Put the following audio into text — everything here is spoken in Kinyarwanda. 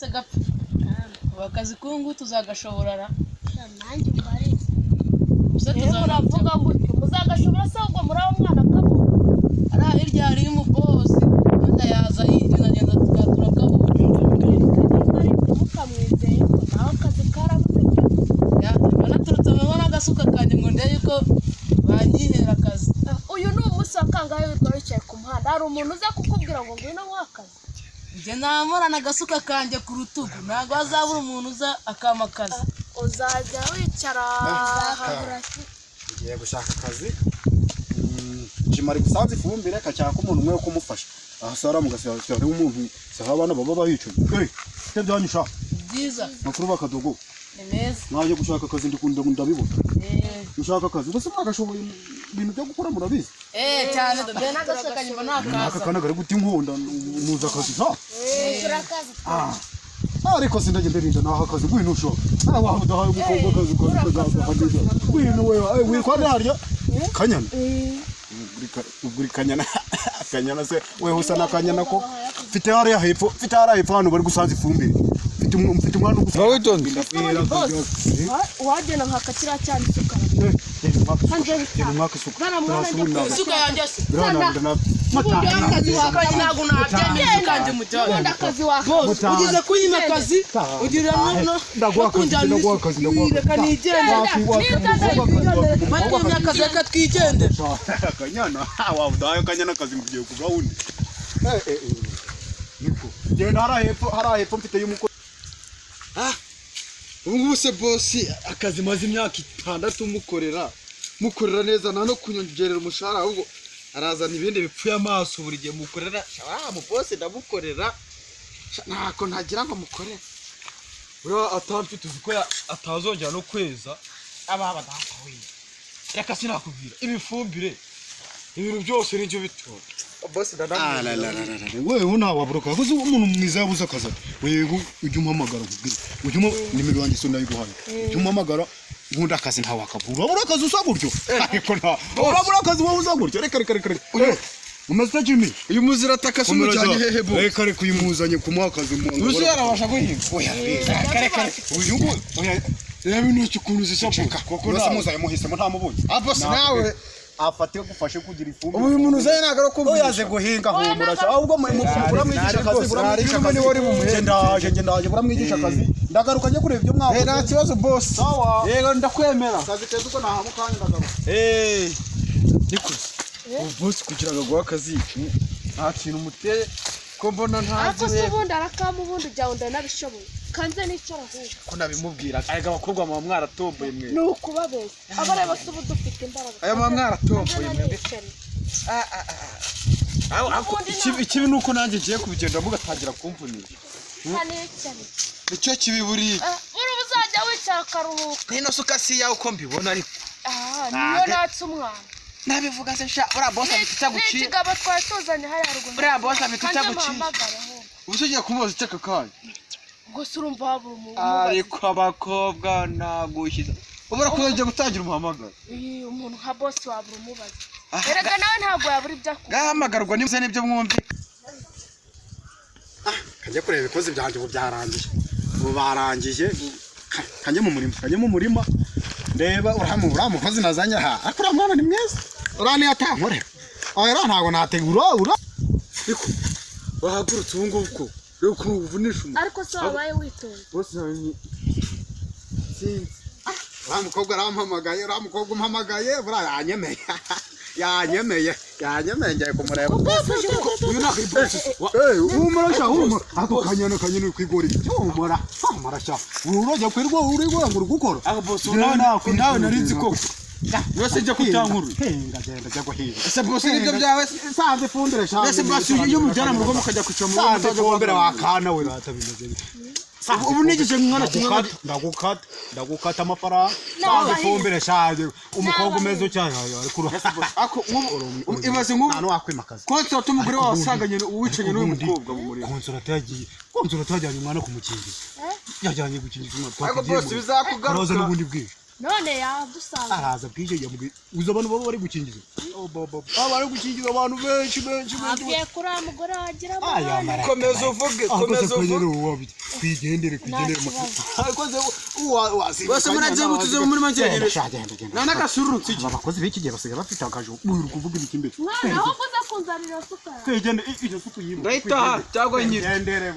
se gapfa akazi kungu tuzagashoborara nanjye mbare muravuga gutyo muzagashobora se ubwo muri abo mwana kabo ara hirya hari umubosi wenda yaza yinagenda tukatura kabo mukamwizeye naho akazi karabuze ya banaturutse babona agasuka kanje ngo ndeye yuko banyihera akazi uyu ni umunsi wakangaye witwa wicaye ku muhanda hari umuntu uza kukubwira ngo ngwino wakazi nje namurana agasuka kanje ku rutugu ntago azabura umuntu uza akamakaza uzajya wicara ngiye gushaka akazi jimari gusanze ifumbire kacaka umuntu umwe wo kumufasha ahasara mugasaba umuntu saha abana baba bahicuye byanyisha byiza makuru bakadogo ni neza naje gushaka akazi ndikunda ndabibona gushaka akazi bose bagashoboye ibintu byo gukora murabizi cyane dore n'agasuka nyuma nakaza akana gari guti nkonda muza akazi ha turakazi ariko sindagenderinda naho akazi gwino usho waho dahaye umukobwa akazi kazaza gwino wewe wirkwanda harya kanyana uguri kanyana kanyana se wewe usa nakanyana ko fite hariya hepfo hano bari gusanza ifumbire mfite umwana ugusa witonde wagena nkakatira cyane isuka isuka yanjye akazi wakanye ntago nabyemeye kandi mujyana akazi wako ugize kunyima akazi ugira no kunjana reka nigende batwemye akazi reka twigende kanyana wabudaye kanyana akazi mugiye ku gahunda niko genda hara hepfo mfite y'umuko ubu se boss akazi maze imyaka 6 mukorera neza nta no kunyongerera umushahara ahubwo arazana ibindi bipfuye amaso buri gihe mukorera mu boss ndamukorera ntako ntagira ngo mukorera ura atamfite uziko atazongera no kweza ababa dawe reka sinakubwira ibifumbire ibintu byose n'icyo bitora boss ndandamira wewe nta waburuka kuko umuntu mwiza yabuze akazi wewe ujye umpamagara kubwira ujye nimero yanjye so ndayiguhaye ujye umpamagara ubundi akazi nta wakabura urabura akazi usa gutyo ariko nta urabura akazi wowe uza gutyo reka umeze Jimmy uyu muzira ataka sumujyanye hehe bo reka uyimuzanye kumuha akazi mu uzi yarabasha guhinga oya reka uyu ngo oya reba n'icyo kuntu zishaka koko nase muzaye muhisemo nta mubonye boss nawe afate gufashe kugira ifumbire ubu umuntu uzaye nagaro ko yaje guhinga humurasha ahubwo buramwigisha akazi buramwigisha akazi wari bumuhe ndaje buramwigisha akazi ndagaruka nje kureba ibyo mwavuze nta kibazo boss yego ndakwemera akazi keza uko nahamu kandi ndagaruka niko boss kugira ngo guha akazi nta kintu muteye ko mbona ntazi ariko ubundi arakamu ubundi ujya wenda nabishoboye kanze nicara ahubwo ko nabimubwira arega abakobwa mu mwaratomboye mwe nukubabeza abareba se ubu dufite imbaraga aya mwaratomboye mwe ikibi nuko nanjye ngiye kubigenda mugatangira kumvunira nicyo kibi buriya uri uzajya wicara akaruhuka nino suka si yawe uko mbibona ariko niyo natse umwana nabivuga se sha ura boss afite icyaguciye ikigabo twari tuzanye hariya ruguru ura boss afite icyaguciye ubu ugiye kumubaza icyaka kanya gusa urumva habura umuntu ariko abakobwa nagushyiza ubura kuzajya gutangira umuhamagara umuntu nka boss wabura umubaza erega nawe ntabwo yabura ibyo akora gahamagarwa nibuze n'ibyo mwumve kajya kureba ibikozi byanjye ubu byarangiye ubu barangije kajye mu murima ndeba uriya mukozi nazanye aha ariko uriya mwana ni mwiza uriya niyo atankorera rero ntabwo nategura ariko bahagurutse ubu ngubu ko rero ukuntu uvunisha umuntu ariko se wabaye witonze bose sinzi uriya mukobwa arampamagaye uriya mukobwa umpamagaye buriya yanyemeye ngiye kumureba uyu ni akibose humura sha humura ako kanyana kwigora humura sha urajya kwirwa urigora ngo urugukora ako boss nawe narinzi ko yose njya kutankuru ngagenda jya guhinga ese boss nibyo byawe sanze fundire sha ese boss iyo mujyana mu rugo mukajya kwicara mu rugo sanze fundire wakana we ratabimeze ubu nigije mwana kimwe ndagukata amafaranga sanze fumbire shaje umukobwa umeze ucyaya ariko ako ibaze nk'ubu nta wakwimakaza konso tumugure wasanganye uwicanye n'uyu mukobwa mu muri konso yajyanye umwana kumukingiza yajyanye gukingiza umwana ariko boss bizakugaruka n'ubundi bwije none yadusanga araza bwije yamubwiye uzi abantu baba bari gukingiza bari gukingiza abantu benshi abwiye kuri uriya mugore wagira aya amahane komeza uvuge komeza uvuge kwigendere akoze bose muragiye gutuze muri manjyenyere nana gasururu nsiki abakozi b'iki gihe basigaye bafite akaje uri kuvuga ibiki mbere mwana aho kuza kunzanira sukari kwigende iyo suku yibo ndahita cyangwa nyine gendere